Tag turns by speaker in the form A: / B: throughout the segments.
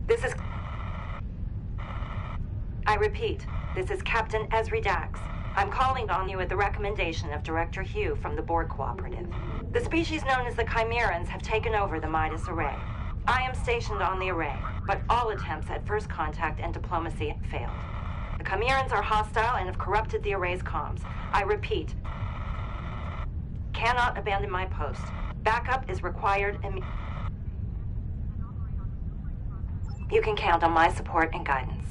A: This is... I repeat, this is Captain Esri Dax. I'm calling on you at the recommendation of Director Hugh from the Borg Cooperative. The species known as the Chimerans have taken over the Midas Array. I am stationed on the array, but all attempts at first contact and diplomacy failed. The Chimerans are hostile and have corrupted the array's comms. I repeat, cannot abandon my post. Backup is required immediately. You can count on my support and guidance.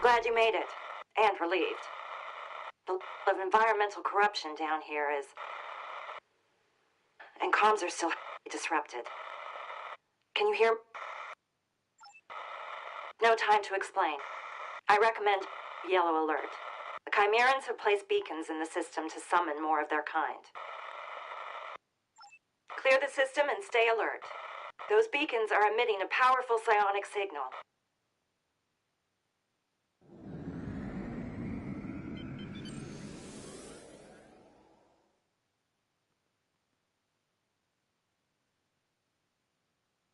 A: Glad you made it. And relieved. The level of environmental corruption down here is... And comms are still disrupted. Can you hear... No time to explain. I recommend yellow alert. The Chimerans have placed beacons in the system to summon more of their kind. Clear the system and stay alert. Those beacons are emitting a powerful psionic signal.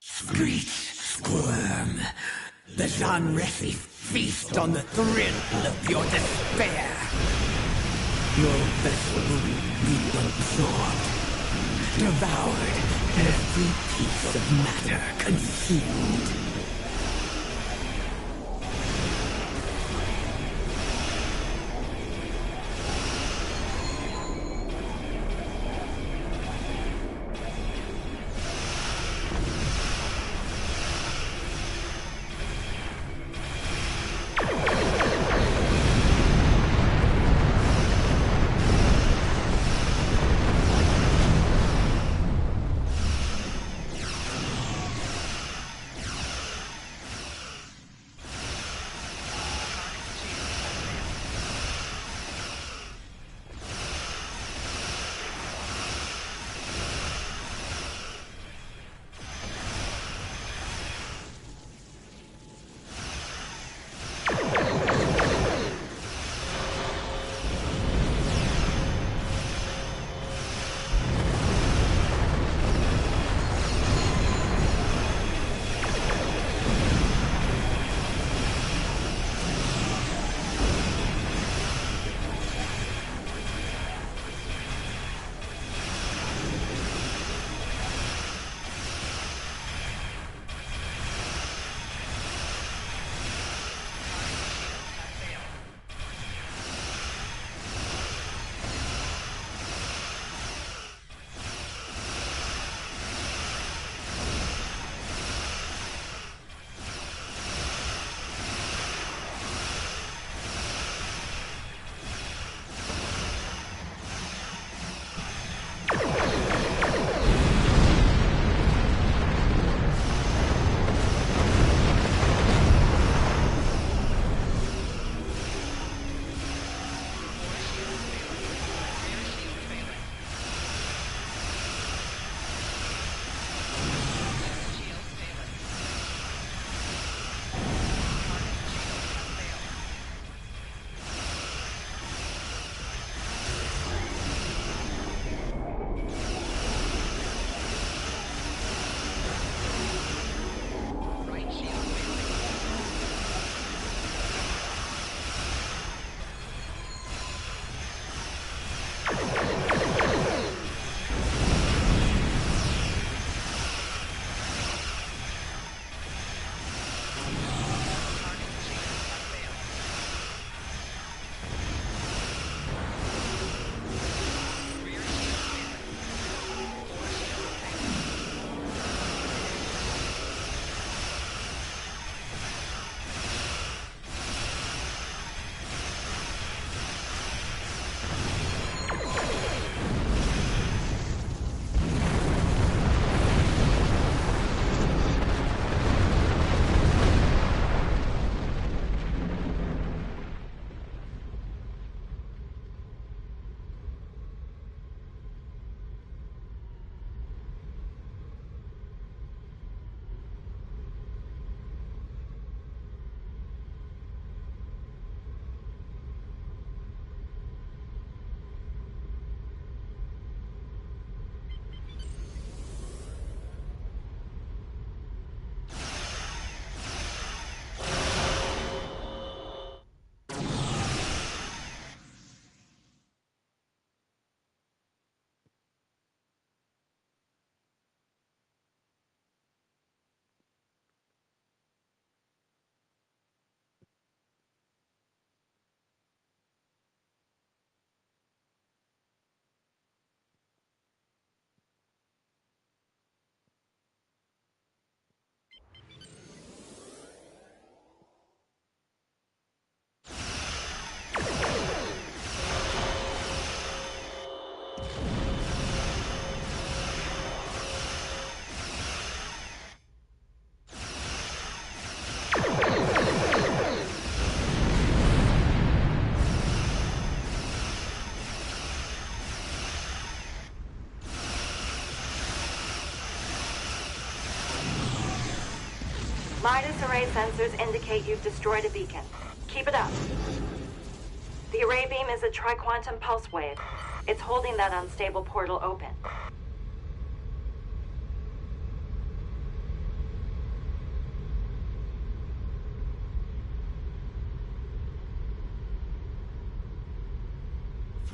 B: Screech, squirm. The Genresi feast on the thrill of your despair. Your vessel will be absorbed, devoured, every piece of matter consumed.
A: Midas array sensors indicate you've destroyed a beacon. Keep it up. The array beam is a tri-quantum pulse wave. It's holding that unstable portal open.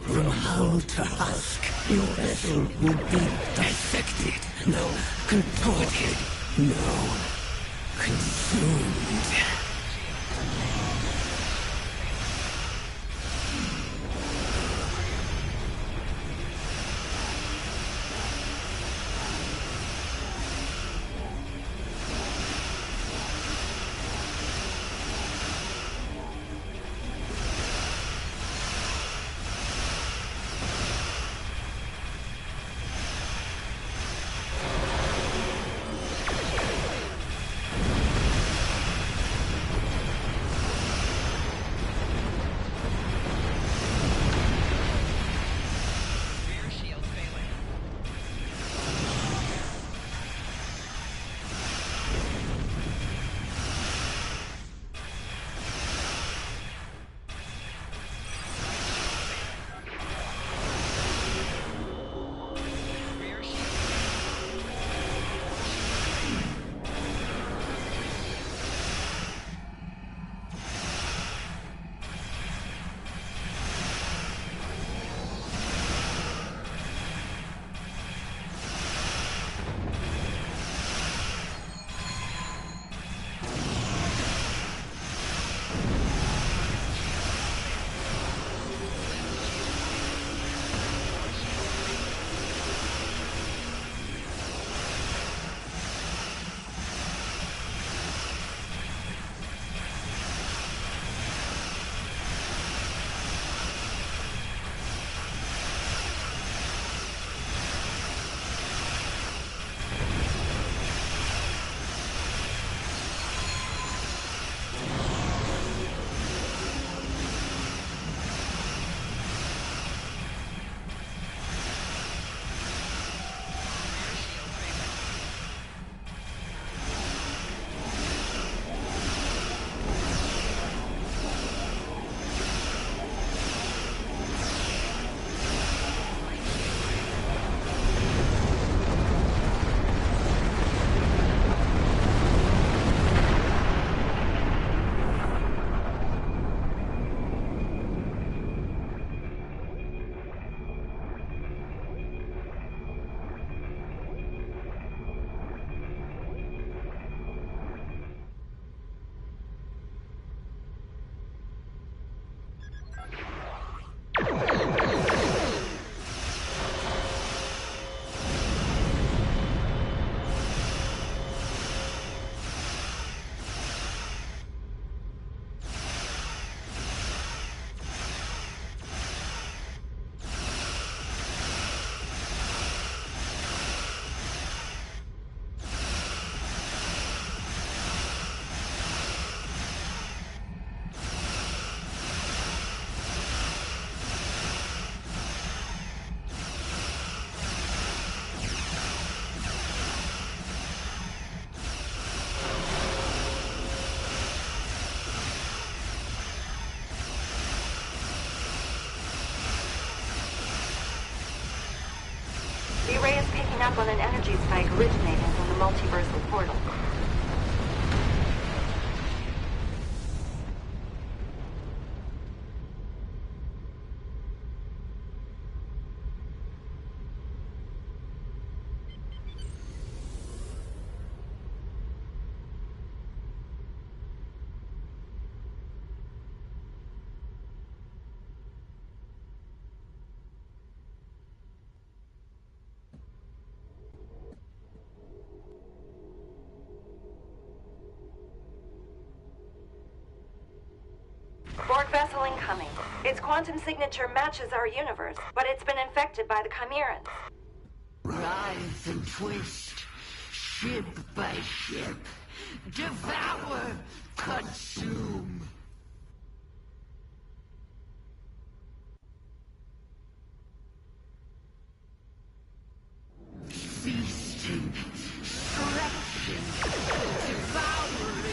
B: From hull to husk, your vessel will be dissected. No, contorted. No, consumed.
A: The array is picking up on an energy spike originating from the multiversal portal. Borg vessel incoming. Its quantum signature matches our universe, but it's been infected by the Chimerans.
C: Writhe and twist, ship by ship. Devour, consume. Feasting, stretching, devouring.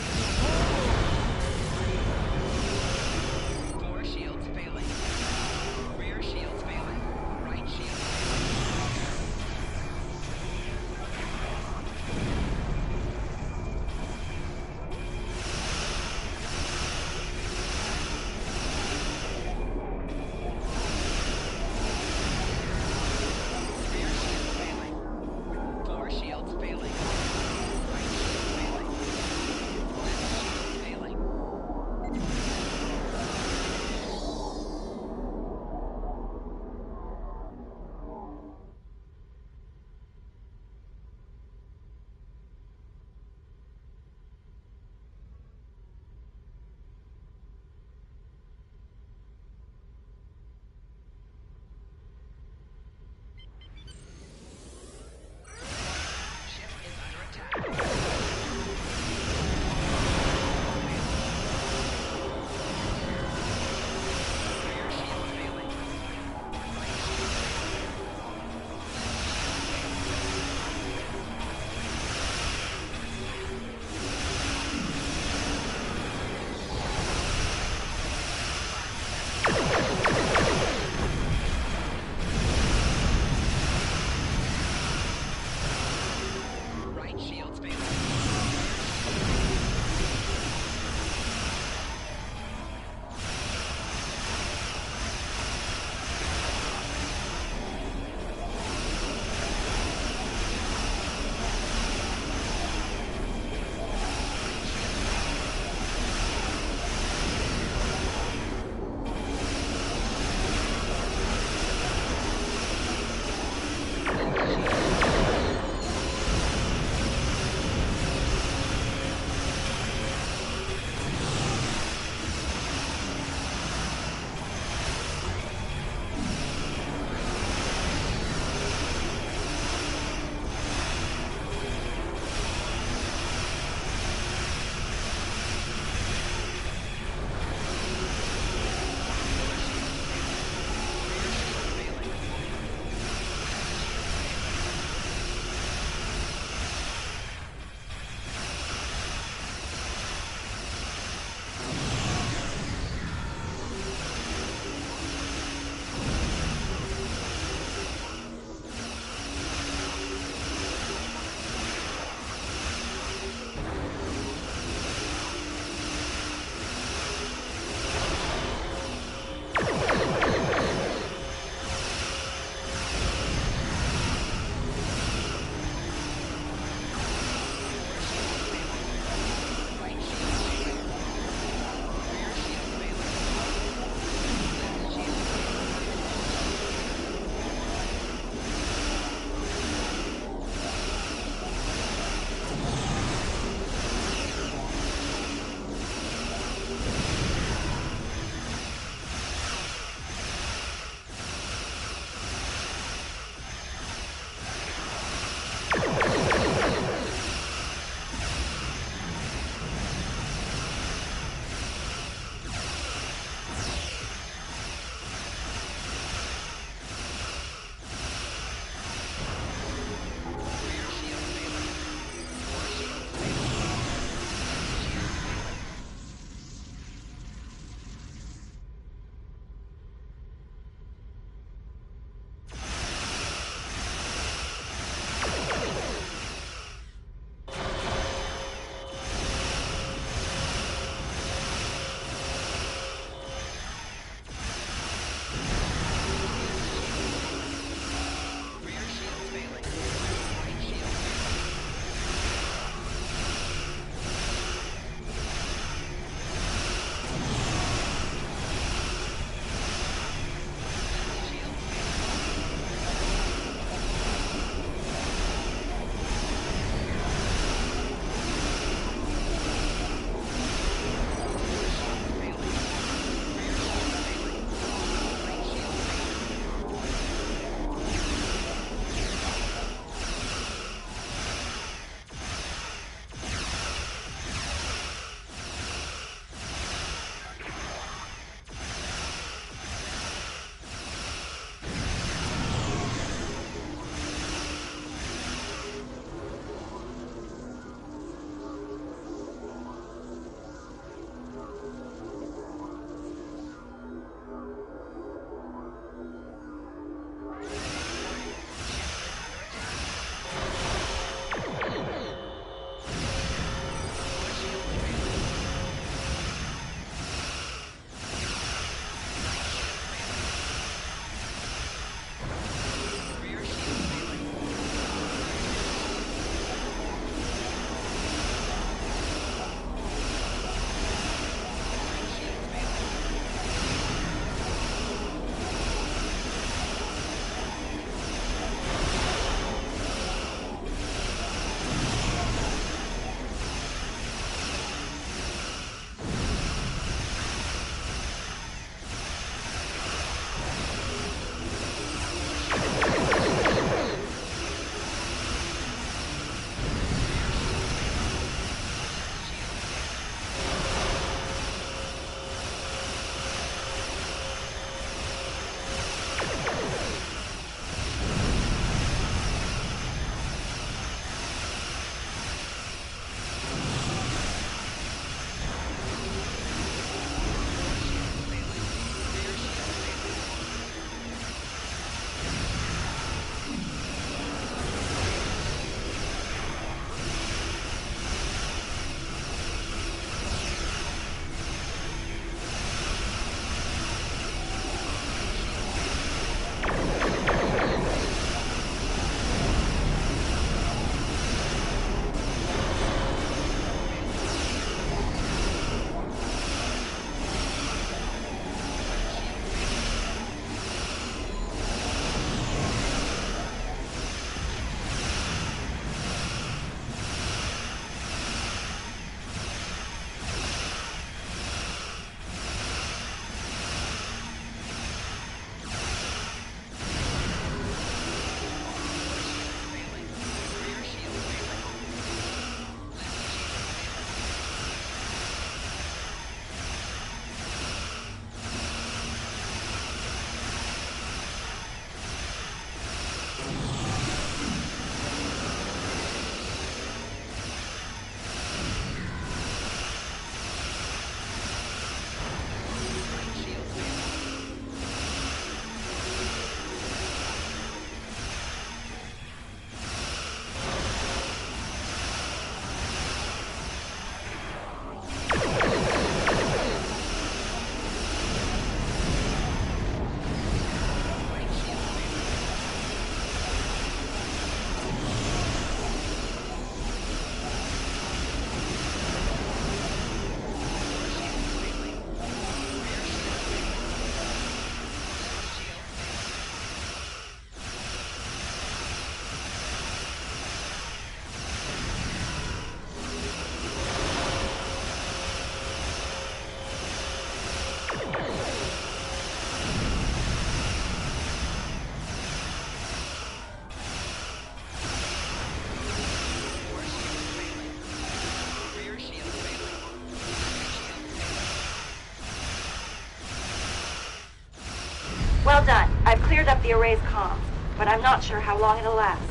A: cleared up the array's comms, but I'm not sure how long it'll last.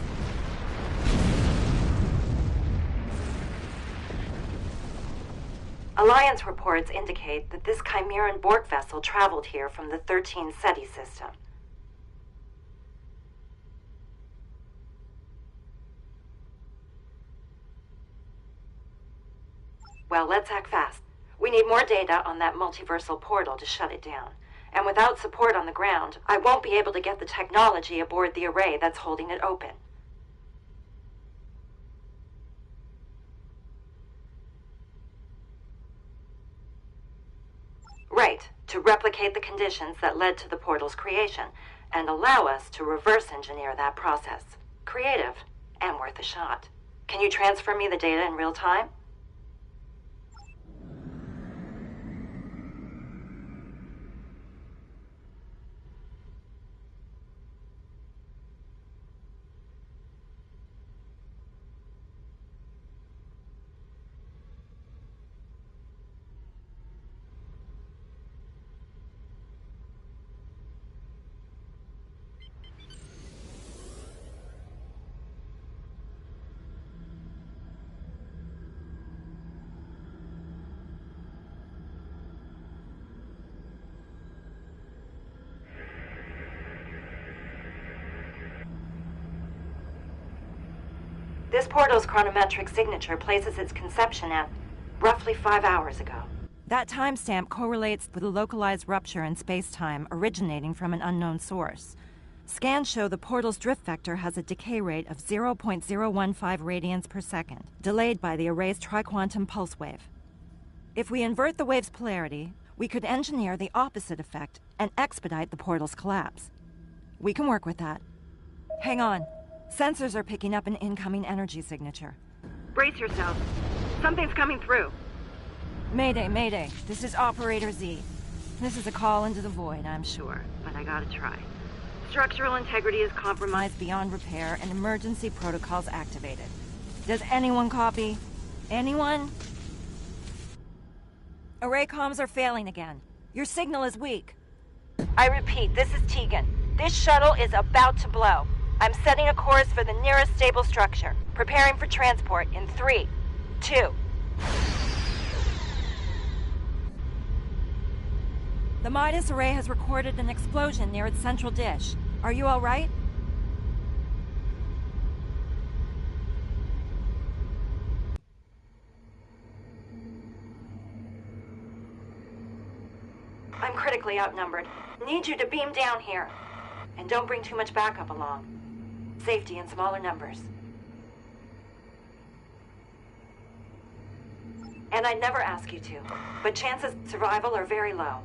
A: Alliance reports indicate that this Chimeran Borg vessel traveled here from the 13 SETI system. Well, let's act fast. We need more data on that multiversal portal to shut it down. And without support on the ground, I won't be able to get the technology aboard the array that's holding it open. Right, to replicate the conditions that led to the portal's creation, and allow us to reverse engineer that process. Creative, and worth a shot. Can you transfer me the data in real time? This portal's chronometric signature places its conception at roughly 5 hours ago. That timestamp correlates with a localized rupture in space-time originating from an unknown source. Scans show the portal's drift vector has a decay rate of 0.015 radians per second, delayed by the array's triquantum pulse wave. If we invert the wave's polarity, we could engineer the opposite effect and expedite the portal's collapse. We can work with that. Hang on. Sensors are picking up an incoming energy signature. Brace yourself. Something's coming through. Mayday, Mayday. This is Operator Z. This is a call into the void, I'm sure, but I gotta try. Structural integrity is compromised beyond repair and emergency protocols activated. Does anyone copy? Anyone? Array comms are failing again. Your signal is weak. I repeat, this is Tegan. This shuttle is about to blow. I'm setting a course for the nearest stable structure. Preparing for transport in 3, 2. The Midas array has recorded an explosion near its central dish. Are you all right? I'm critically outnumbered. Need you to beam down here. And don't bring too much backup along. Safety in smaller numbers. And I'd never ask you to, but chances of survival are very low.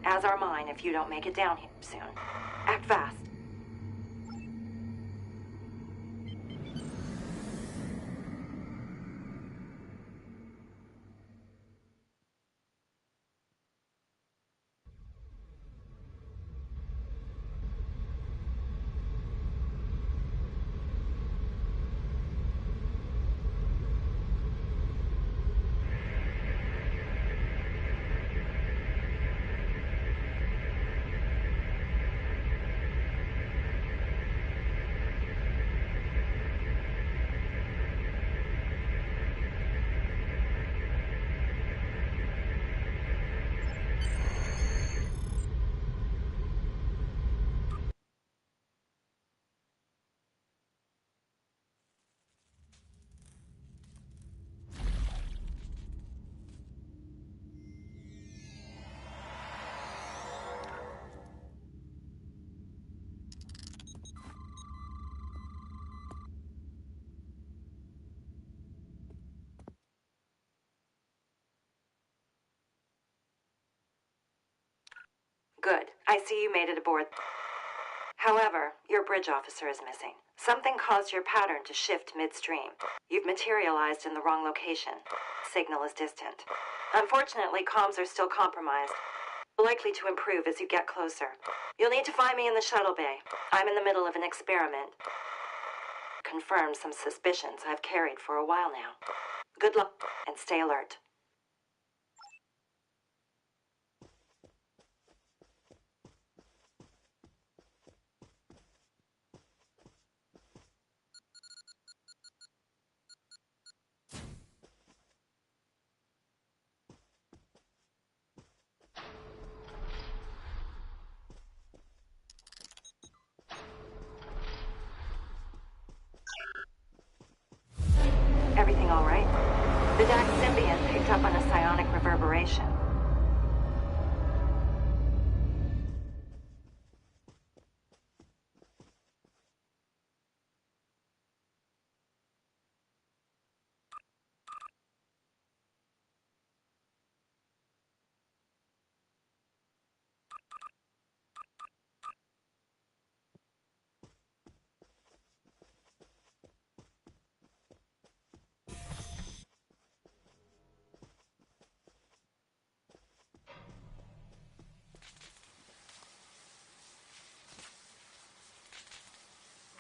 A: As are mine if you don't make it down here soon. Act fast. Good. I see you made it aboard. However, your bridge officer is missing. Something caused your pattern to shift midstream. You've materialized in the wrong location. Signal is distant. Unfortunately, comms are still compromised. Likely to improve as you get closer. You'll need to find me in the shuttle bay. I'm in the middle of an experiment. Confirm some suspicions I've carried for a while now. Good luck, and stay alert. Everything all right? The Dax symbiont picked up on a psionic reverberation.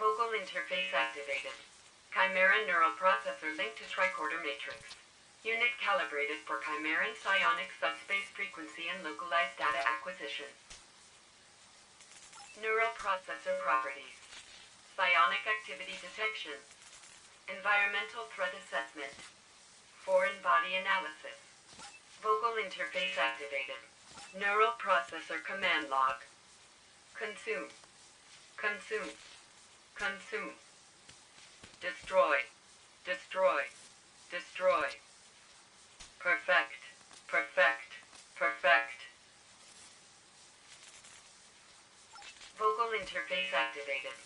D: Vocal interface activated. Chimera neural processor linked to tricorder matrix. Unit calibrated for Chimeran psionic subspace frequency and localized data acquisition. Neural processor properties. Psionic activity detection. Environmental threat assessment. Foreign body analysis. Vocal interface activated. Neural processor command log. Consume. Consume. Consume. Destroy. Destroy. Destroy. Perfect. Perfect. Perfect. Vocal interface activated.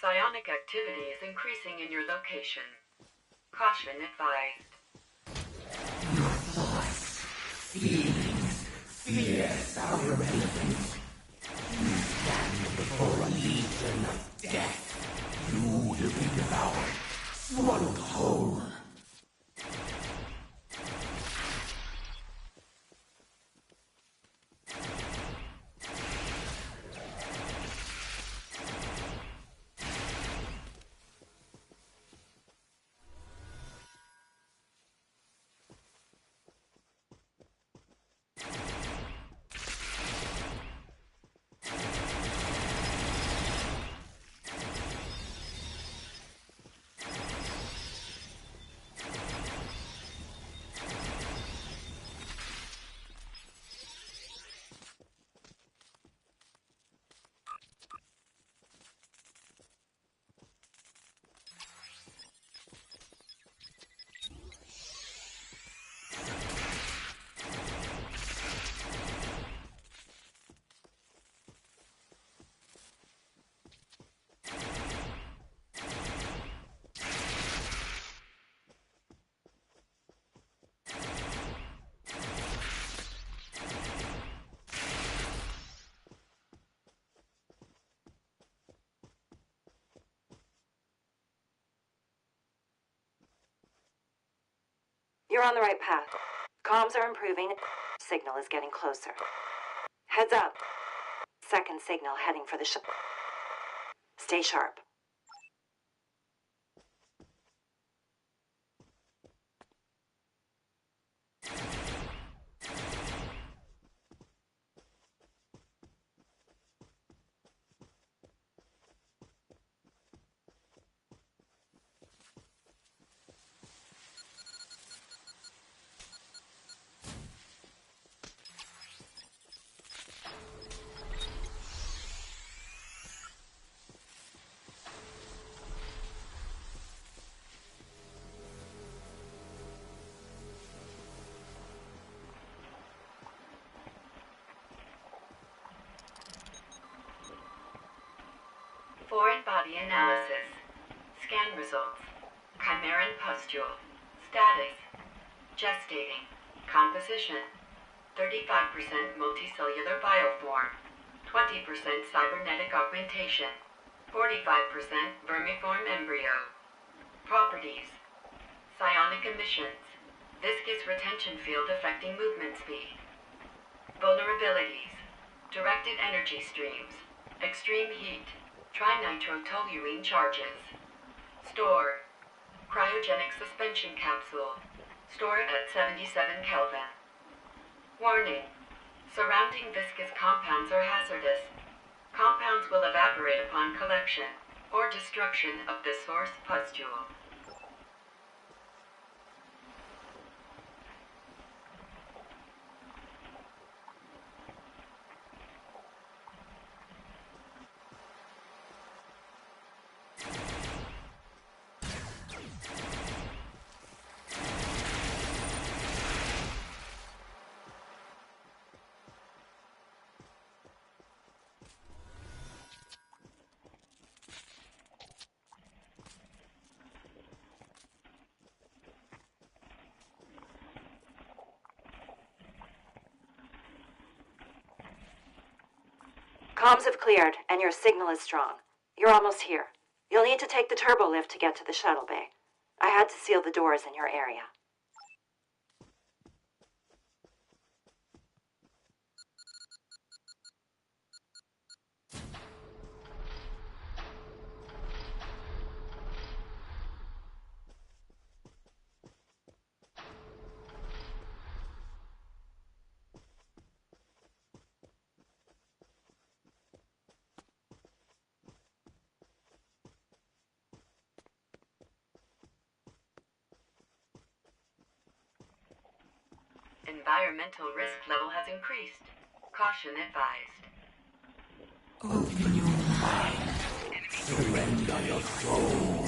D: Psionic activity is increasing in your location. Caution advised.
B: Thoughts, feelings, fears are irrelevant. You stand before a legion of death. You will be devoured, swallowed whole.
A: You're on the right path. Comms are improving. Signal is getting closer. Heads up. Second signal heading for the ship. Stay sharp.
D: analysis. Scan results. Chimeran pustule. Status. Gestating. Composition. 35% multicellular bioform. 20% cybernetic augmentation. 45% vermiform embryo. Properties. Psionic emissions. Viscous retention field affecting movement speed. Vulnerabilities. Directed energy streams. Extreme heat. Trinitrotoluene charges. Store. Cryogenic suspension capsule. Store at 77 Kelvin. Warning. Surrounding viscous compounds are hazardous. Compounds will evaporate upon collection or destruction of the source pustule.
A: Comms have cleared, and your signal is strong. You're almost here. You'll need to take the turbo lift to get to the shuttle bay. I had to seal the doors in your area.
D: Environmental risk level has increased. Caution advised.
B: Open your mind. Surrender your soul.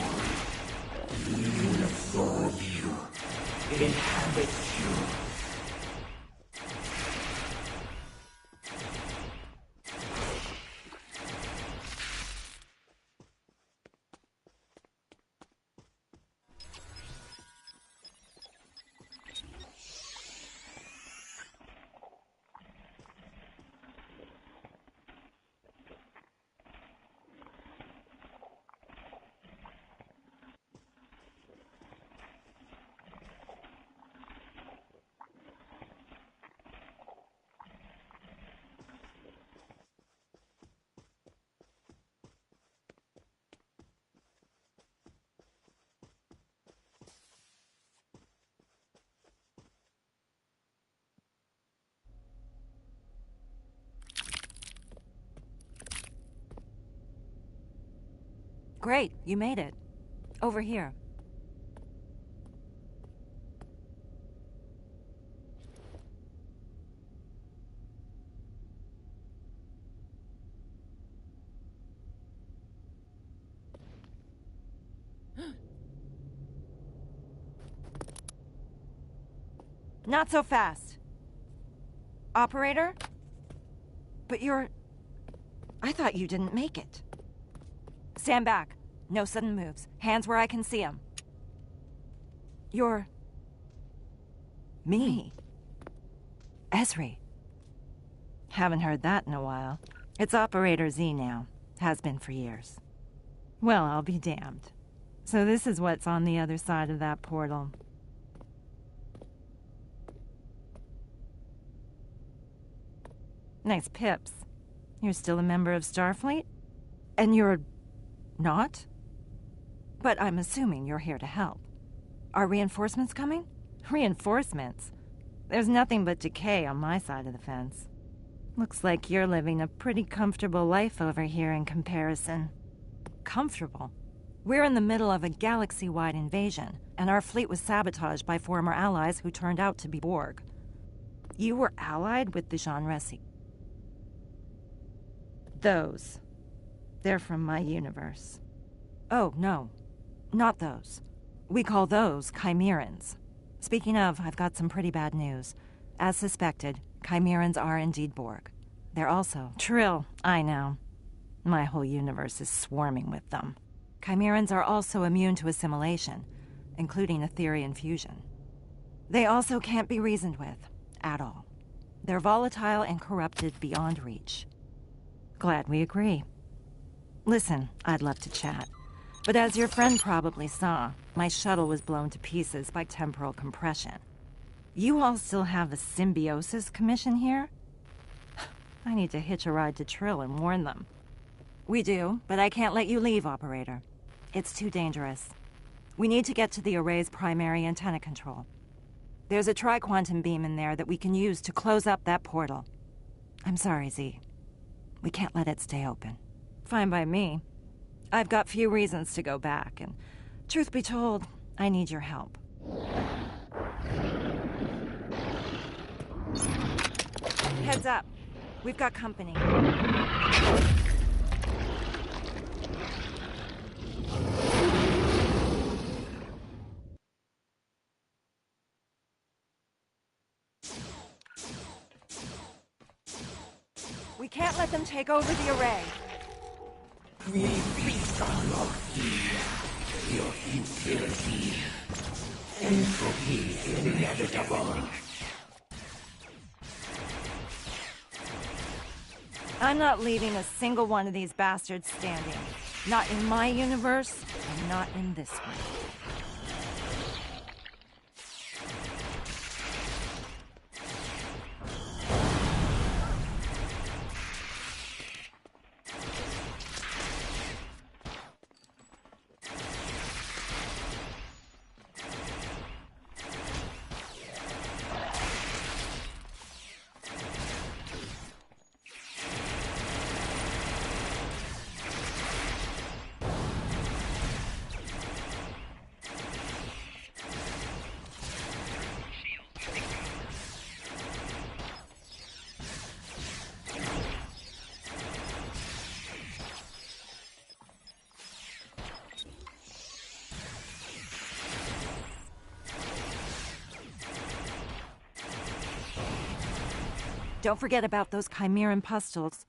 B: He will absorb you, inhabit you.
A: Great, you made it. Over here. Not so fast. Operator? But you're... I thought you didn't make it. Stand back. No sudden moves. Hands where I can see them. You're... me. Esri. Haven't heard that in a while. It's Operator Z now. Has been for years. Well, I'll be damned. So this is what's on the other side of that portal. Nice pips. You're still a member of Starfleet? And you're... not? But I'm assuming you're here to help. Are reinforcements coming? Reinforcements? There's nothing but decay on my side of the fence. Looks like you're living a pretty comfortable life over here in comparison. Comfortable? We're in the middle of a galaxy-wide invasion, and our fleet was sabotaged by former allies who turned out to be Borg. You were allied with the Jean Resi. Those. They're from my universe. Oh, no. Not those. We call those Chimerans. Speaking of, I've got some pretty bad news. As suspected, Chimerans are indeed Borg. They're also... Trill, I know. My whole universe is swarming with them. Chimerans are also immune to assimilation, including Etherian fusion. They also can't be reasoned with, at all. They're volatile and corrupted beyond reach. Glad we agree. Listen, I'd love to chat, but as your friend probably saw, my shuttle was blown to pieces by temporal compression. You all still have a symbiosis commission here? I need to hitch a ride to Trill and warn them. We do, but I can't let you leave, Operator. It's too dangerous. We need to get to the array's primary antenna control. There's a tri-quantum beam in there that we can use to close up that portal. I'm sorry, Z. We can't let it stay open. Fine by me. I've got few reasons to go back, and truth be told, I need your help. Heads up. We've got company. We can't let them take over the array.
B: We feast on your fear, your futility. Entropy is inevitable.
A: I'm not leaving a single one of these bastards standing. Not in my universe, and not in this one. Don't forget about those Chimeran pustules.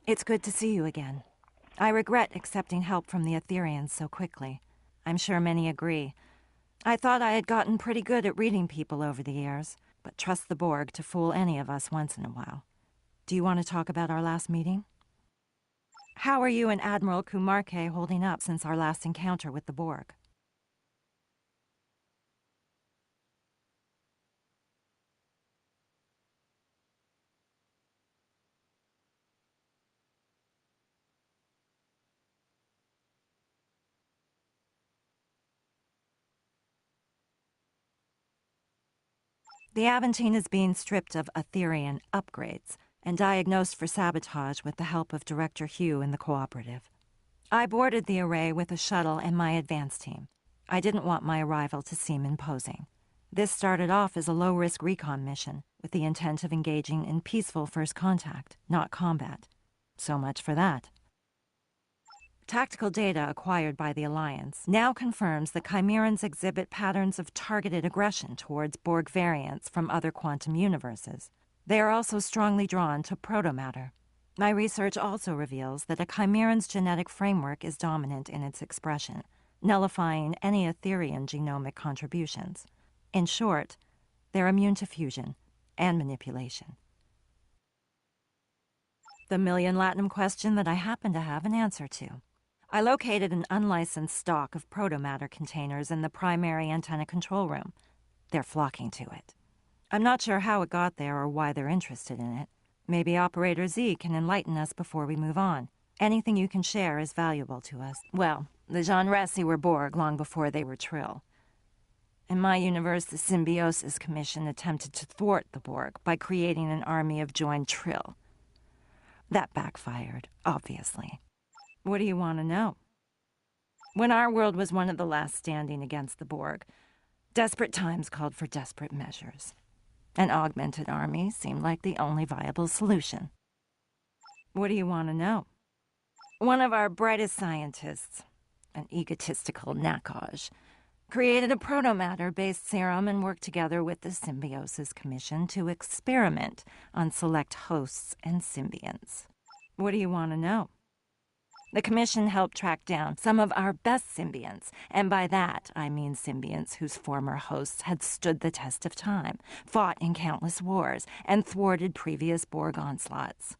A: It's good to see you again. I regret accepting help from the Etherians so quickly. I'm sure many agree. I thought I had gotten pretty good at reading people over the years, but trust the Borg to fool any of us once in a while. Do you want to talk about our last meeting? How are you and Admiral Kumarke holding up since our last encounter with the Borg? The Aventine is being stripped of Etherian upgrades and diagnosed for sabotage with the help of Director Hugh and the Cooperative. I boarded the array with a shuttle and my advance team. I didn't want my arrival to seem imposing. This started off as a low-risk recon mission with the intent of engaging in peaceful first contact, not combat. So much for that. Tactical data acquired by the Alliance now confirms that Chimerans exhibit patterns of targeted aggression towards Borg variants from other quantum universes. They are also strongly drawn to protomatter. My research also reveals that a Chimeran's genetic framework is dominant in its expression, nullifying any Etherian genomic contributions. In short, they're immune to fusion and manipulation. The million Latinum question that I happen to have an answer to. I located an unlicensed stock of protomatter containers in the primary antenna control room. They're flocking to it. I'm not sure how it got there or why they're interested in it. Maybe Operator Z can enlighten us before we move on. Anything you can share is valuable to us. Well, the Jean Resi were Borg long before they were Trill. In my universe, the Symbiosis Commission attempted to thwart the Borg by creating an army of joined Trill. That backfired, obviously. What do you want to know? When our world was one of the last standing against the Borg, desperate times called for desperate measures. An augmented army seemed like the only viable solution. What do you want to know? One of our brightest scientists, an egotistical Nakaj, created a protomatter-based serum and worked together with the Symbiosis Commission to experiment on select hosts and symbionts. What do you want to know? The Commission helped track down some of our best symbionts, and by that I mean symbionts whose former hosts had stood the test of time, fought in countless wars, and thwarted previous Borg onslaughts.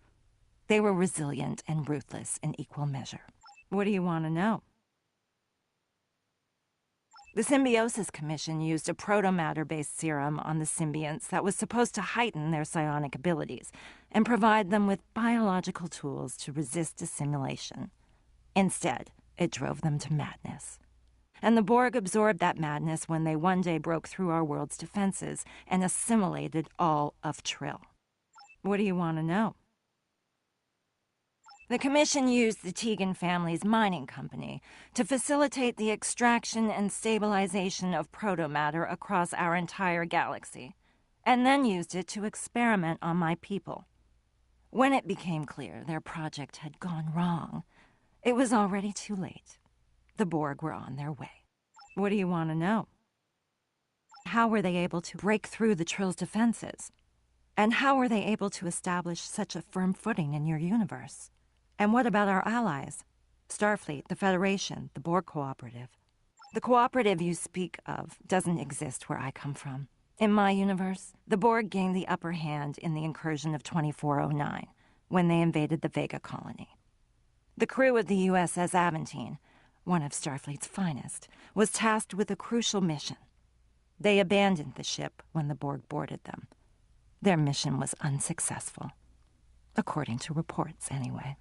A: They were resilient and ruthless in equal measure. What do you want to know? The Symbiosis Commission used a protomatter-based serum on the symbionts that was supposed to heighten their psionic abilities and provide them with biological tools to resist assimilation. Instead, it drove them to madness. And the Borg absorbed that madness when they one day broke through our world's defenses and assimilated all of Trill. What do you want to know? The Commission used the Tegan family's mining company to facilitate the extraction and stabilization of protomatter across our entire galaxy, and then used it to experiment on my people. When it became clear their project had gone wrong, it was already too late. The Borg were on their way. What do you want to know? How were they able to break through the Trill's defenses? And how were they able to establish such a firm footing in your universe? And what about our allies? Starfleet, the Federation, the Borg Cooperative. The cooperative you speak of doesn't exist where I come from. In my universe, the Borg gained the upper hand in the incursion of 2409, when they invaded the Vega colony. The crew of the USS Aventine, one of Starfleet's finest, was tasked with a crucial mission. They abandoned the ship when the Borg boarded them. Their mission was unsuccessful. According to reports, anyway.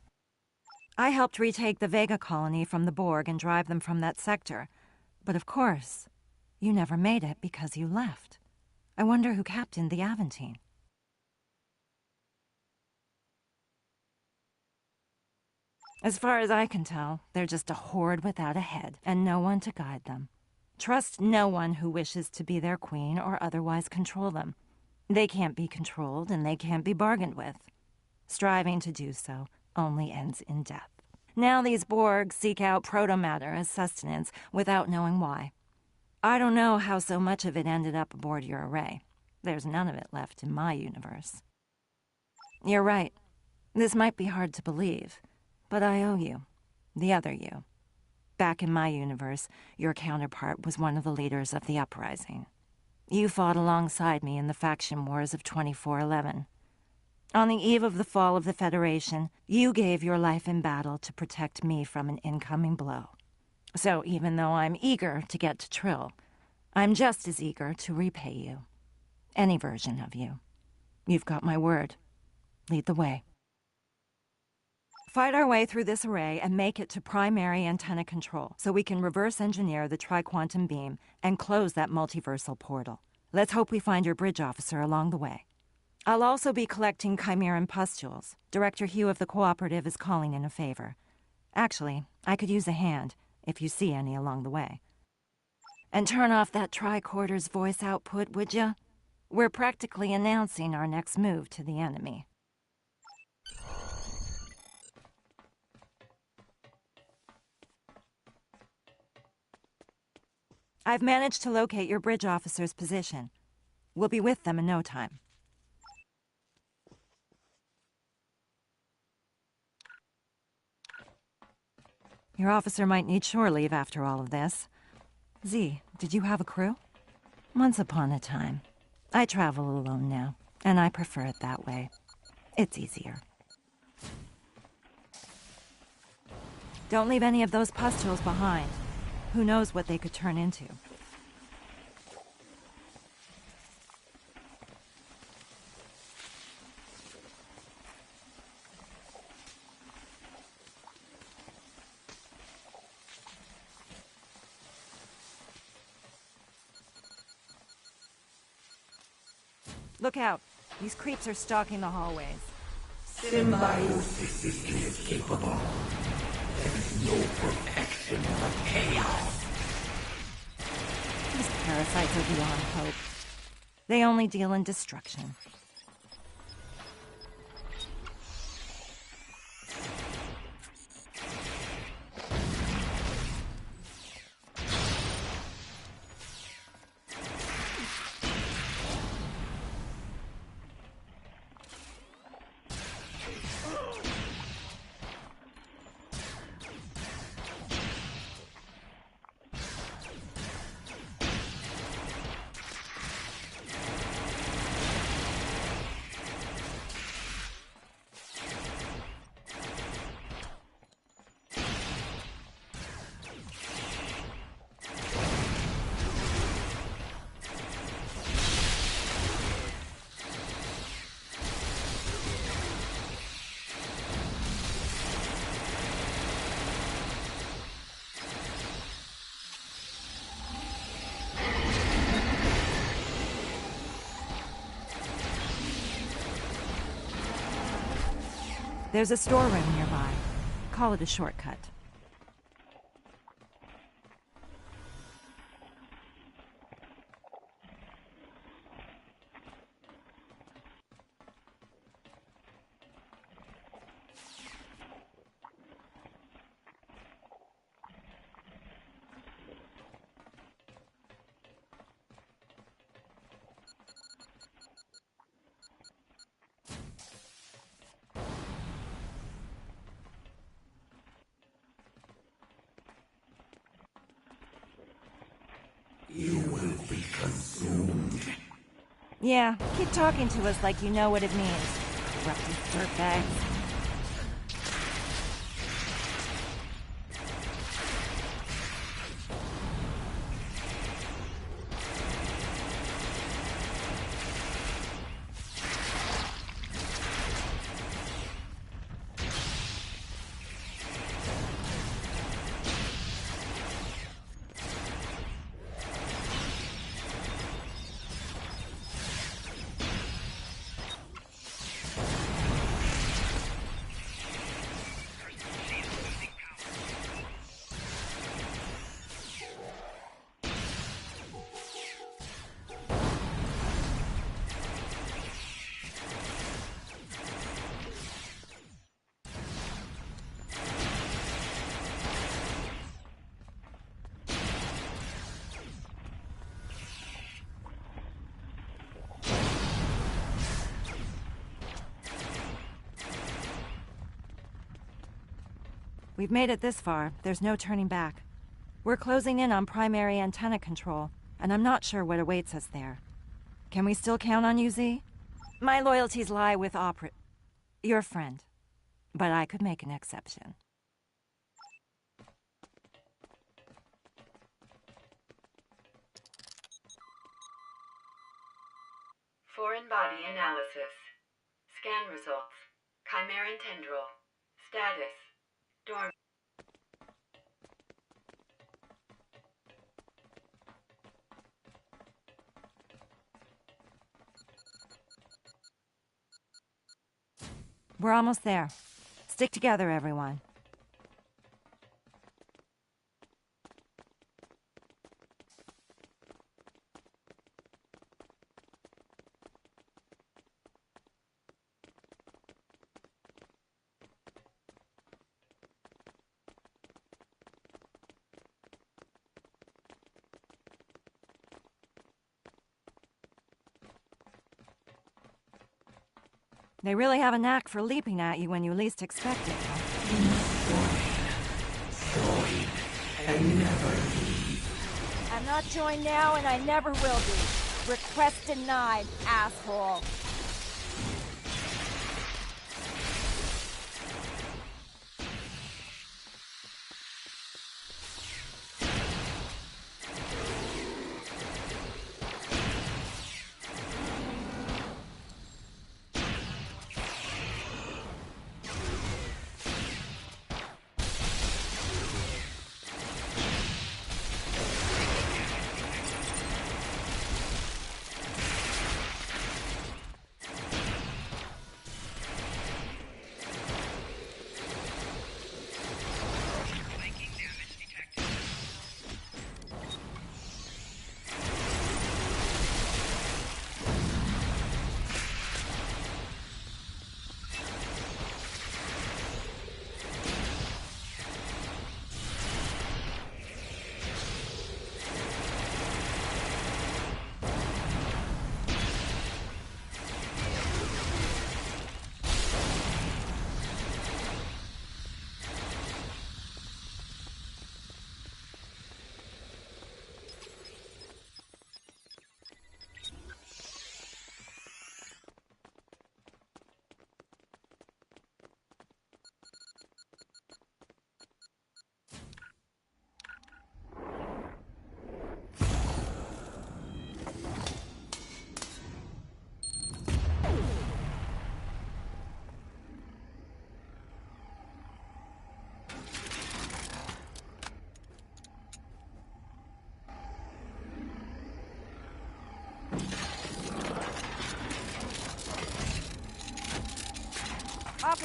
A: I helped retake the Vega colony from the Borg and drive them from that sector. But of course, you never made it because you left. I wonder who captained the Aventine. As far as I can tell, they're just a horde without a head, and no one to guide them. Trust no one who wishes to be their queen or otherwise control them. They can't be controlled, and they can't be bargained with. Striving to do so only ends in death. Now these Borg seek out protomatter as sustenance without knowing why. I don't know how so much of it ended up aboard your array. There's none of it left in my universe. You're right. This might be hard to believe, but I owe you. The other you. Back in my universe, your counterpart was one of the leaders of the uprising. You fought alongside me in the faction wars of 2411. On the eve of the fall of the Federation, you gave your life in battle to protect me from an incoming blow. So even though I'm eager to get to Trill, I'm just as eager to repay you. Any version of you. You've got my word. Lead the way. Fight our way through this array and make it to primary antenna control so we can reverse engineer the tri-quantum beam and close that multiversal portal. Let's hope we find your bridge officer along the way. I'll also be collecting Chimeran pustules. Director Hugh of the Cooperative is calling in a favor. Actually, I could use a hand, if you see any along the way. And turn off that tricorder's voice output, would ya? We're practically announcing our next move to the enemy. I've managed to locate your bridge officer's position. We'll be with them in no time. Your officer might need shore leave after all of this. Z, did you have a crew? Once upon a time. I travel alone now, and I prefer it that way. It's easier. Don't leave any of those pustules behind. Who knows what they could turn into? Look out. These creeps are stalking the hallways.
B: Symbiosis is inescapable. There is no protection but chaos.
A: These parasites are beyond hope. They only deal in destruction. There's a storeroom nearby. Call it a shortcut.
B: You will be consumed.
A: Yeah, keep talking to us like you know what it means. Corrupted dirtbags. We've made it this far. There's no turning back. We're closing in on primary antenna control, and I'm not sure what awaits us there. Can we still count on you, Z? My loyalties lie with your friend. But I could make an exception.
D: Foreign body analysis. Scan results. Chimeran tendril. Status. Dorm.
A: We're almost there. Stick together, everyone. They really have a knack for leaping at you when you least expect it.
B: Join and never leave.
A: I'm not joined now, and I never will be. Request denied, asshole.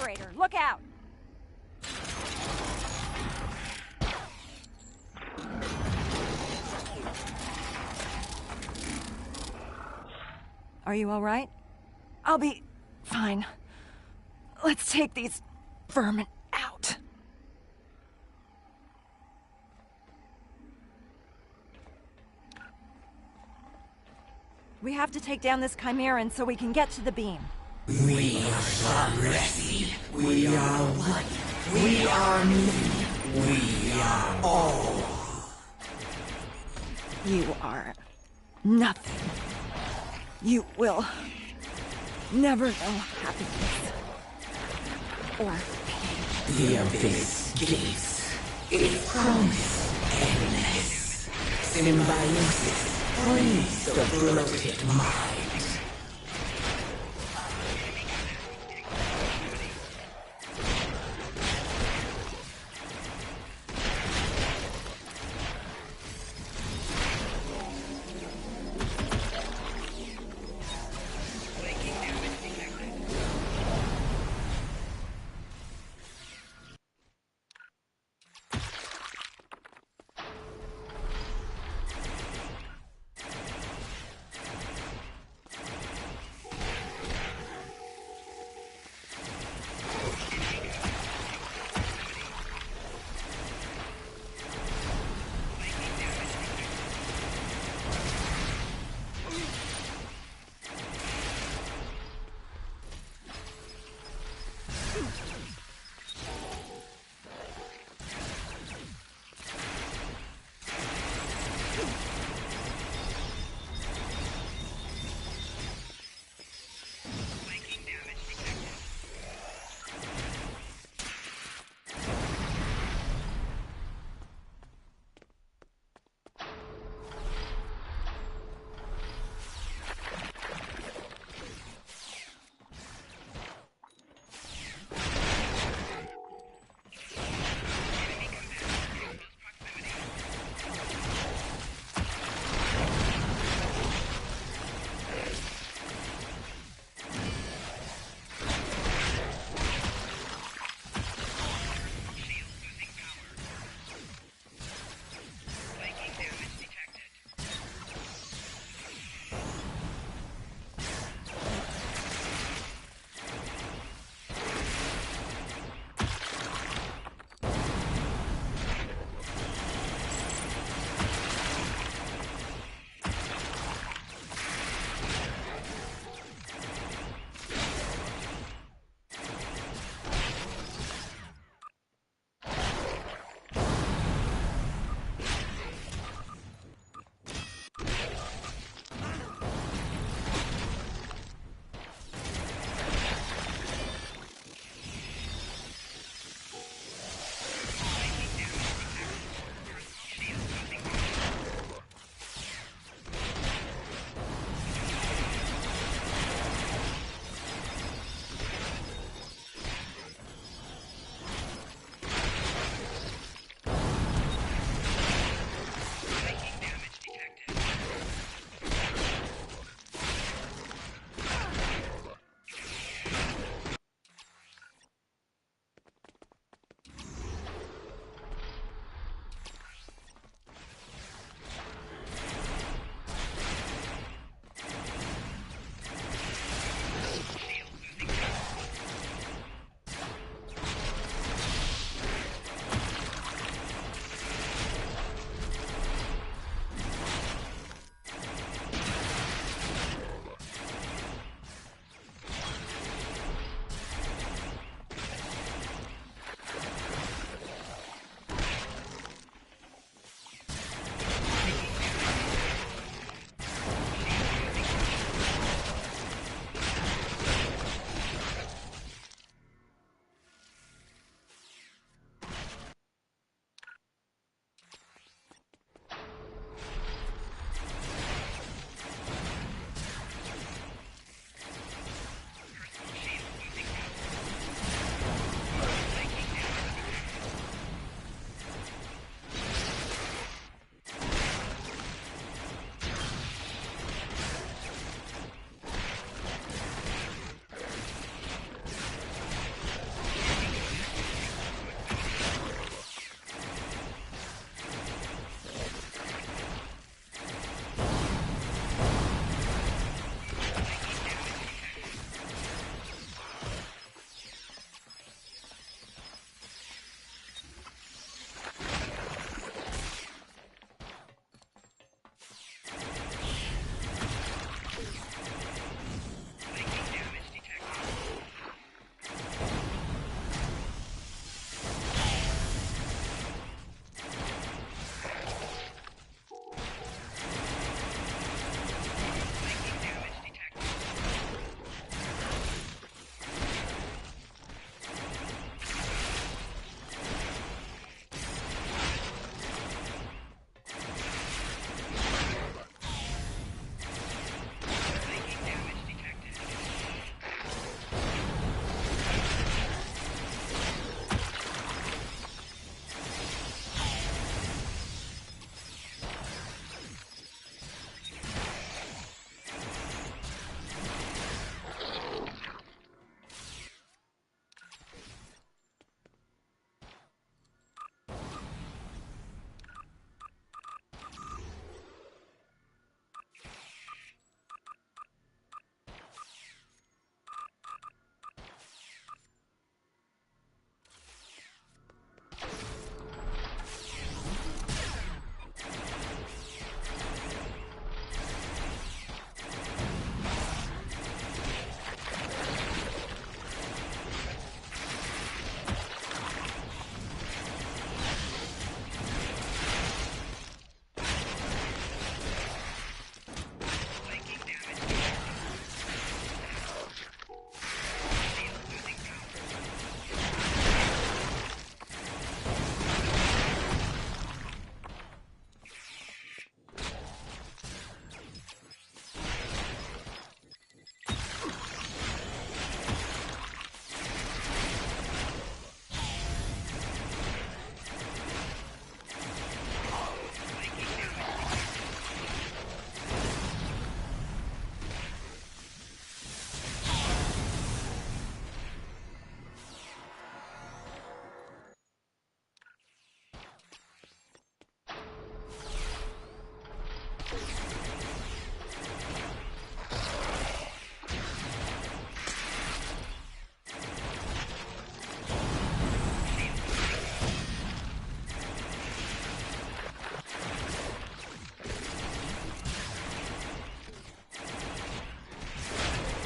A: Operator, look out! Are you all right? I'll be fine. Let's take these vermin out. We have to take down this Chimeran so we can get to the beam.
B: We are Shamresi. We are one. We are many. We are all.
A: You are nothing. You will never know happiness or pain.
B: The abyss gives its promise endless. Symbiosis frees the bloated mind.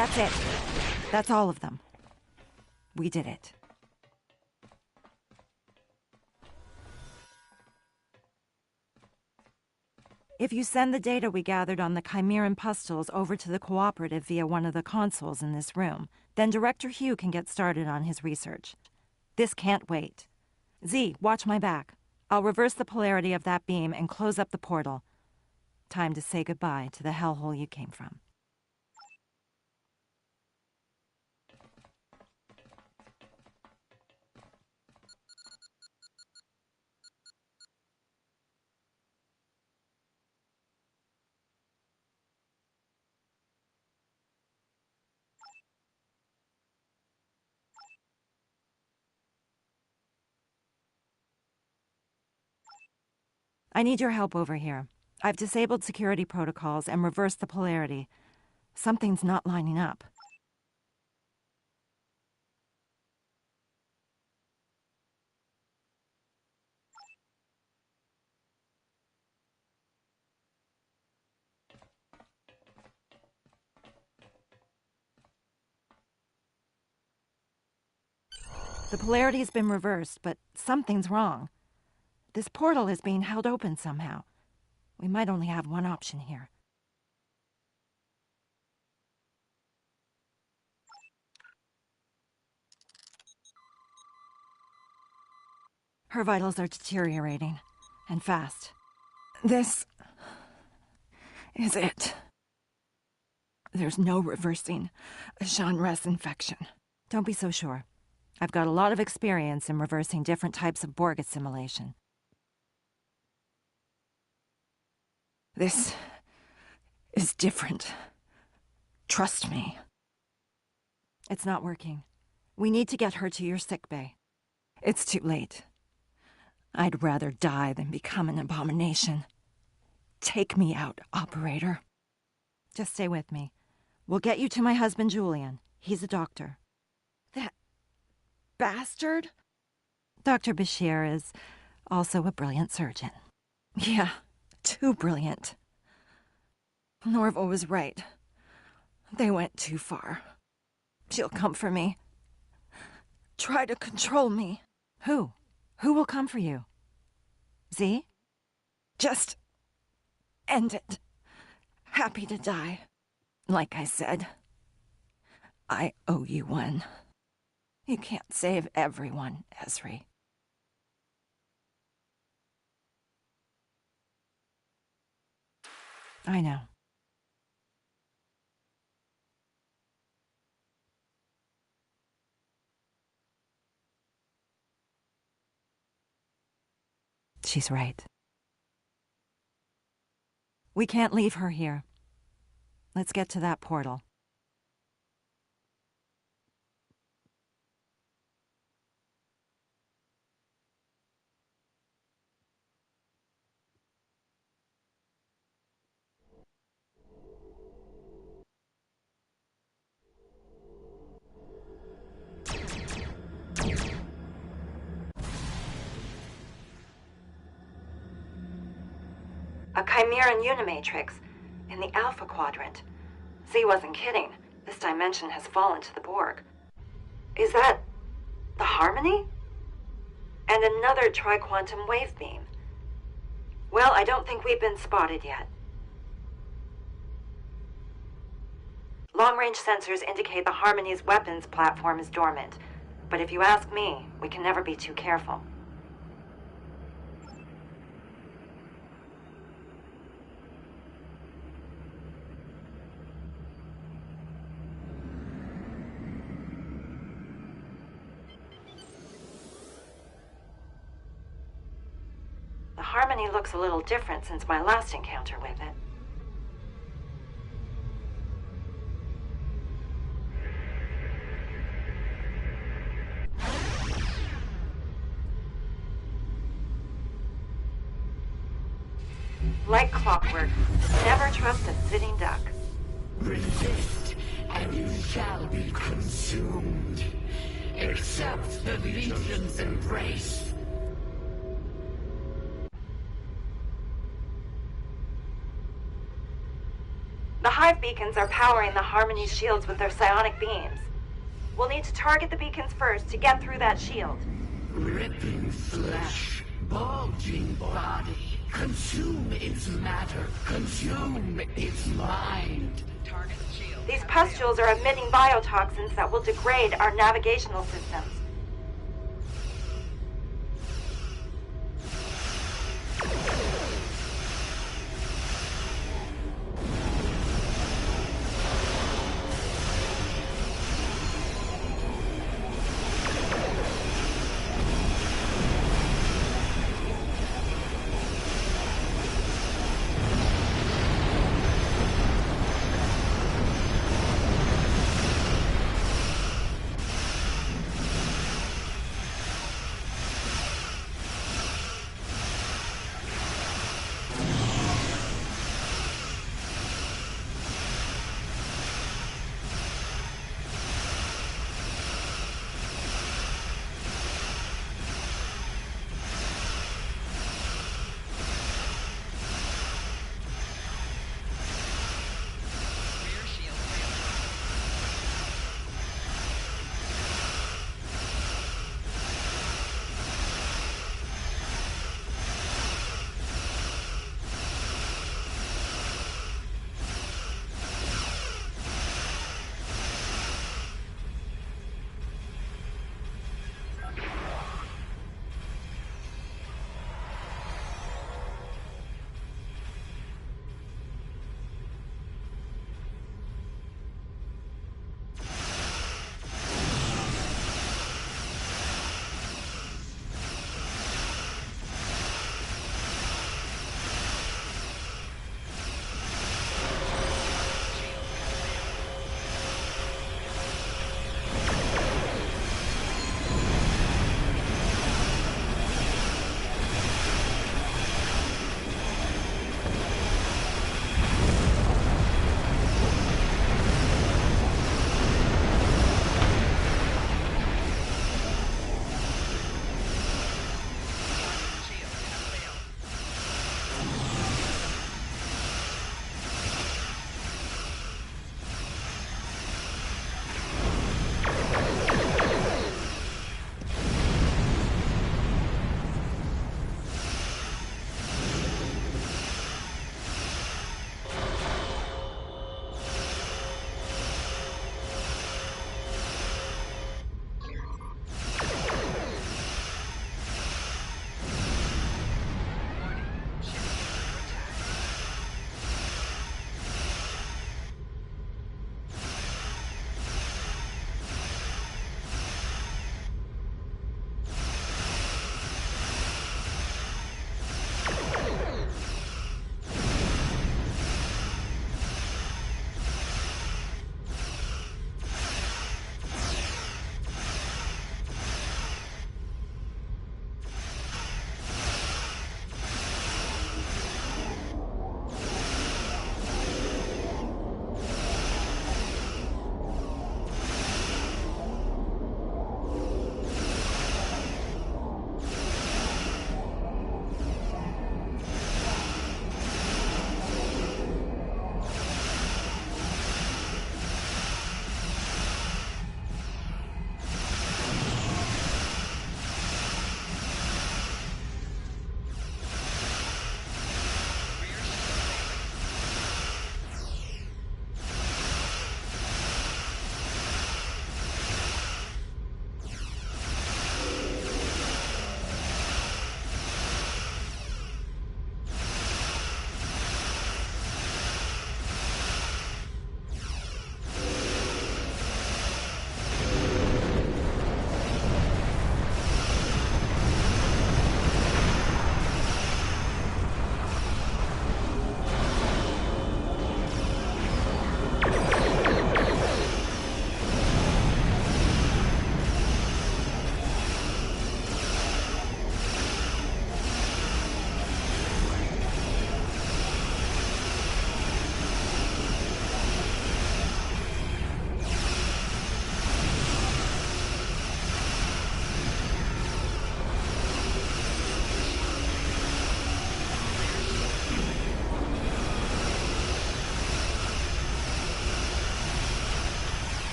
A: That's it. That's all of them. We did it. If you send the data we gathered on the Chimeran pustules over to the Cooperative via one of the consoles in this room, then Director Hugh can get started on his research. This can't wait. Z, watch my back. I'll reverse the polarity of that beam and close up the portal. Time to say goodbye to the hellhole you came from. I need your help over here. I've disabled security protocols and reversed the polarity. Something's not lining up. The polarity's been reversed, but something's wrong. This portal is being held open somehow. We might only have one option here. Her vitals are deteriorating, and fast. This is it. There's no reversing a Jean-Res infection. Don't be so sure. I've got a lot of experience in reversing different types of Borg assimilation. This is different. Trust me. It's not working. We need to get her to your sickbay. It's too late. I'd rather die than become an abomination. Take me out, operator. Just stay with me. We'll get you to my husband, Julian. He's a doctor. That bastard? Dr. Bashir is also a brilliant surgeon. Yeah, too brilliant. Norval was right. They went too far. She'll come for me. Try to control me. Who? Who will come for you? Z? Just end it. Happy to die. Like I said, I owe you one. You can't save everyone, Ezri. I know. She's right. We can't leave her here. Let's get to that portal. A Chimeran Unimatrix in the Alpha Quadrant. Z wasn't kidding. This dimension has fallen to the Borg. Is that the Harmony? And another tri-quantum wave beam. Well, I don't think we've been spotted yet. Long-range sensors indicate the Harmony's weapons platform is dormant. But if you ask me, we can never be too careful. The Harmony looks a little different since my last encounter with it. Like clockwork, never trust a sitting duck.
C: Resist, and you shall be consumed. Accept the Legion's embrace.
A: The Hive beacons are powering the Harmony's shields with their psionic beams. We'll need to target the beacons first to get through that shield.
C: Ripping flesh, bulging body, consume its matter, consume its mind.
A: These pustules are emitting biotoxins that will degrade our navigational systems.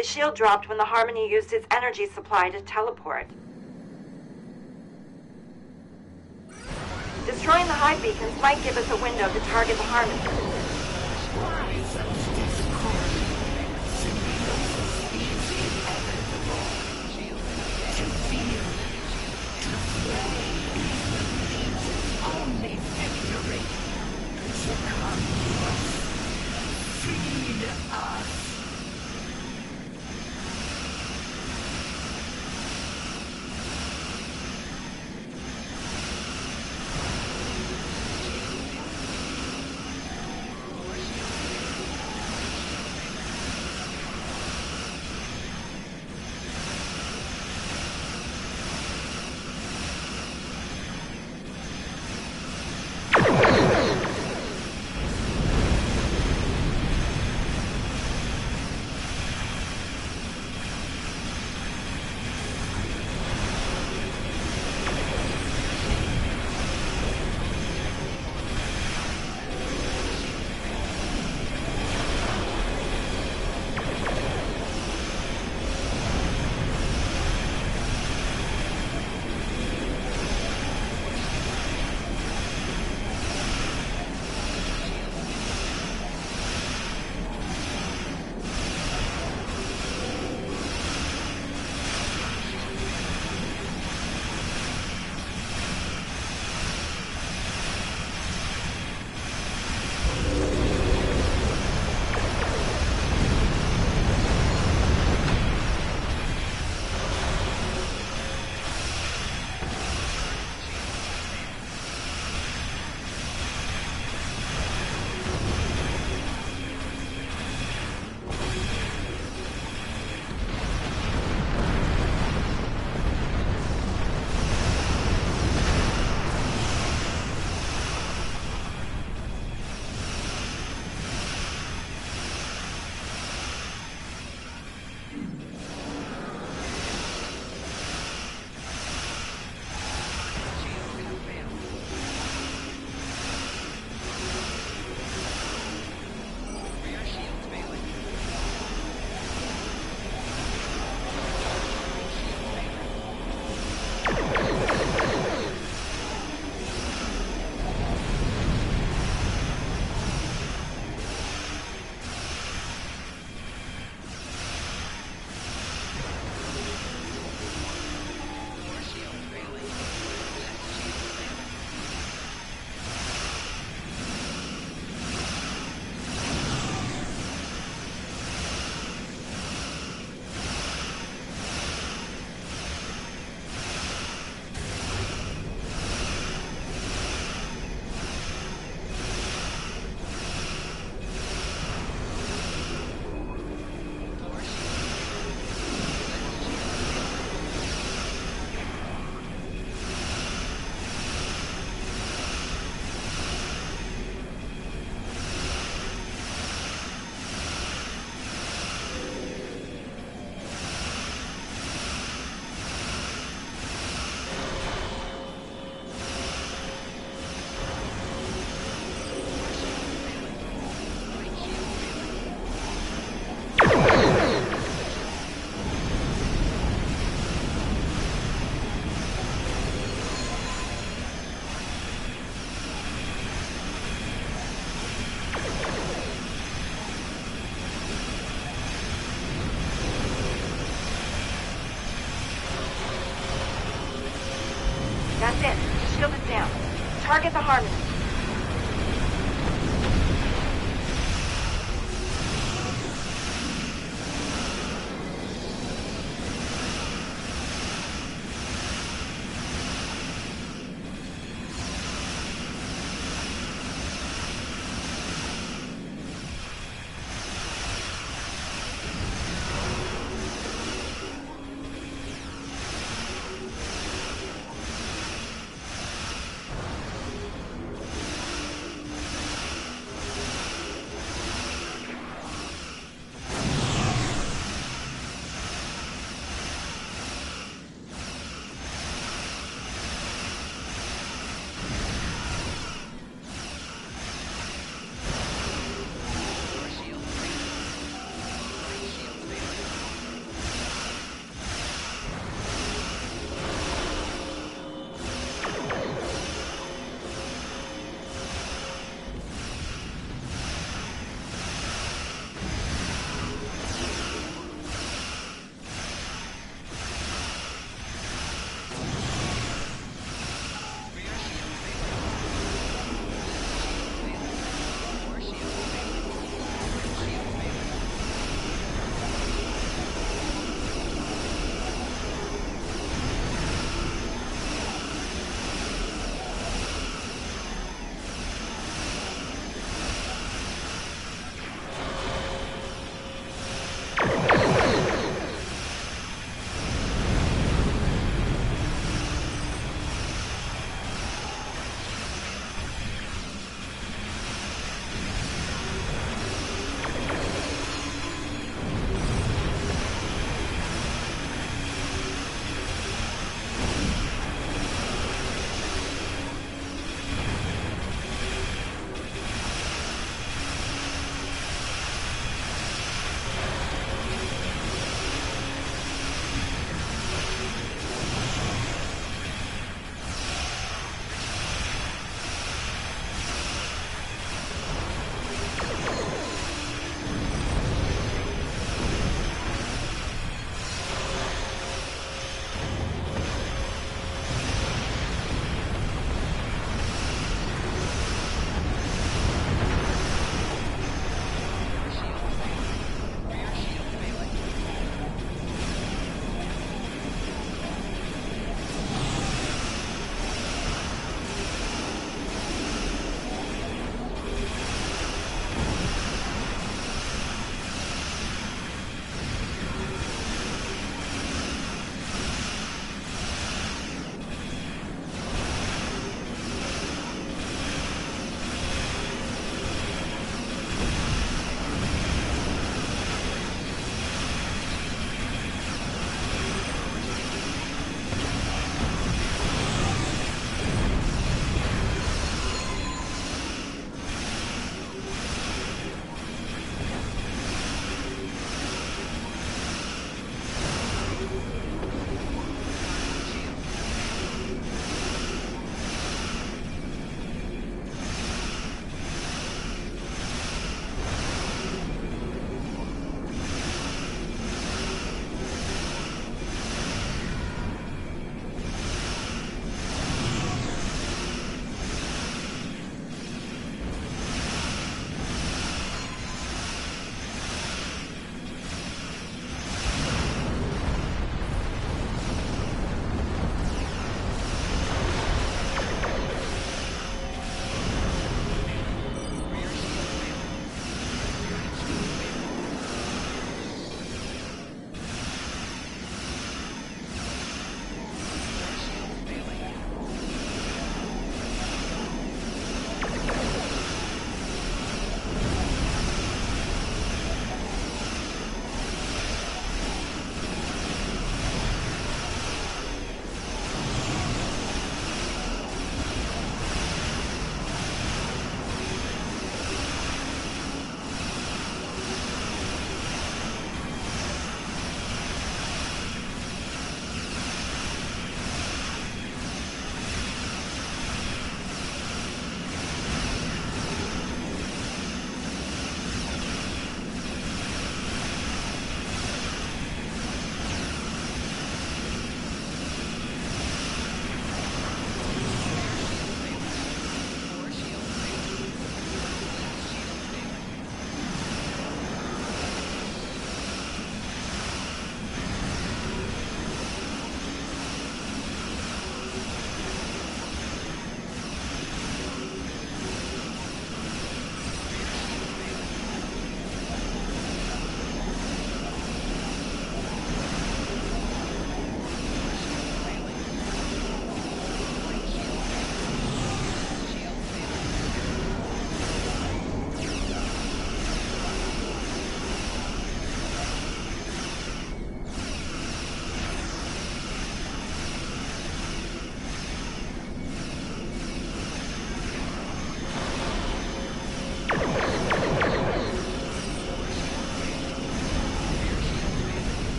A: The shield dropped when the Harmony used its energy supply to teleport. Destroying the hive beacons might give us a window to target the Harmony.
C: Only victory. Succumb to us. Feed us.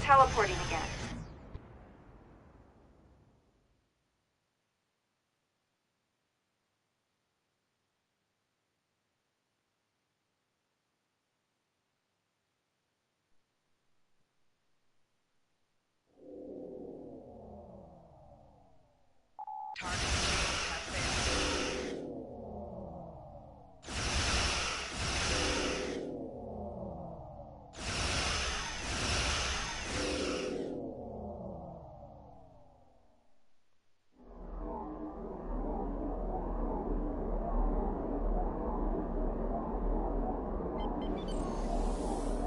A: teleporting again.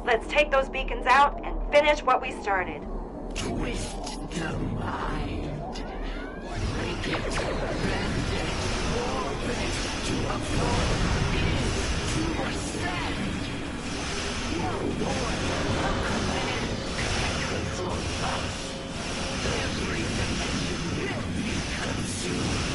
A: Let's take those beacons out and finish what we started.
C: Twist the mind. Break it, bend it, orbit to a form is to ascend. No order of command can control us. Every dimension will be consumed.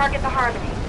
A: Target the Harmony.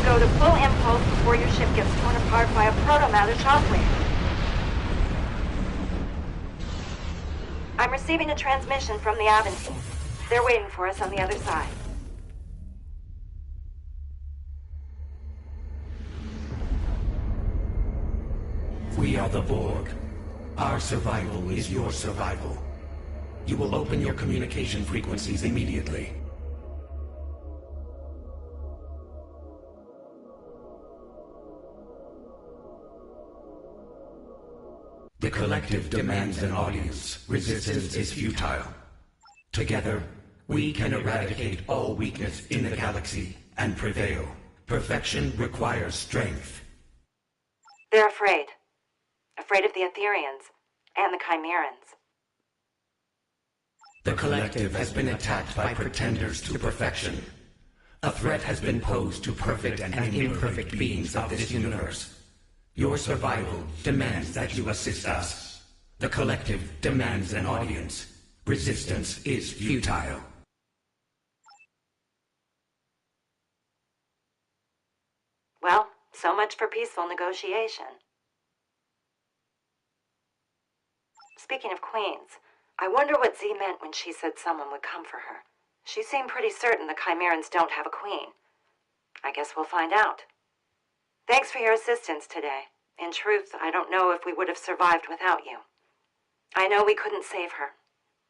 A: go to full impulse before your ship gets torn apart by a proto-matter shockwave. I'm receiving a transmission from the Aventine. They're waiting for us on the other side.
B: We are the Borg. Our survival is your survival. You will open your communication frequencies immediately. The collective demands an audience. Resistance is futile. Together, we can eradicate all weakness in the galaxy and prevail. Perfection requires strength.
A: They're afraid. Afraid of the Etherians and the Chimerans.
B: The collective has been attacked by pretenders to perfection. A threat has been posed to perfect and imperfect beings of this universe. Your survival demands that you assist us. The collective demands an audience. Resistance is futile.
A: Well, so much for peaceful negotiation. Speaking of queens, I wonder what Z meant when she said someone would come for her. She seemed pretty certain the Chimerans don't have a queen. I guess we'll find out. Thanks for your assistance today. In truth, I don't know if we would have survived without you. I know we couldn't save her,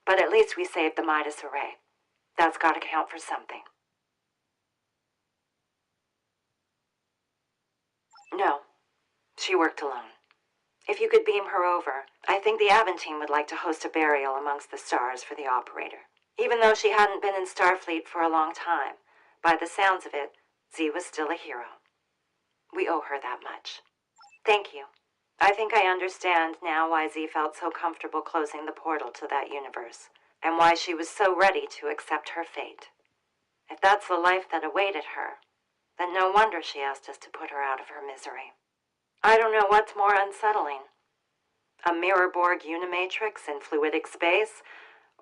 A: but at least we saved the Midas Array. That's got to count for something. No, she worked alone. If you could beam her over, I think the Aventine would like to host a burial amongst the stars for the operator. Even though she hadn't been in Starfleet for a long time, by the sounds of it, Z was still a hero. We owe her that much. Thank you. I think I understand now why Z felt so comfortable closing the portal to that universe, and why she was so ready to accept her fate. If that's the life that awaited her, then no wonder she asked us to put her out of her misery. I don't know what's more unsettling. A mirror Borg unimatrix in fluidic space,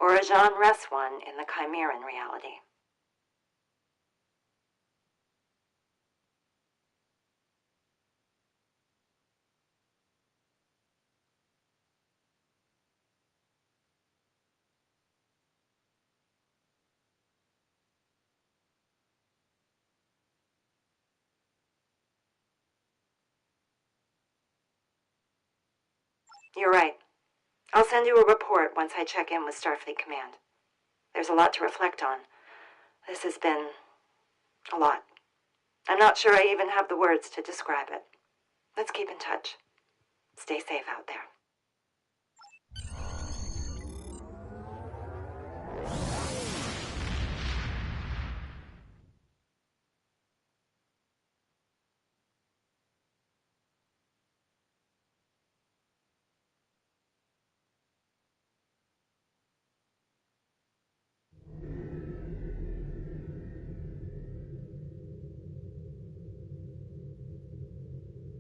A: or a Jean Ress one in the Chimeran reality. You're right. I'll send you a report once I check in with Starfleet Command. There's a lot to reflect on. This has been a lot. I'm not sure I even have the words to describe it. Let's keep in touch. Stay safe out there.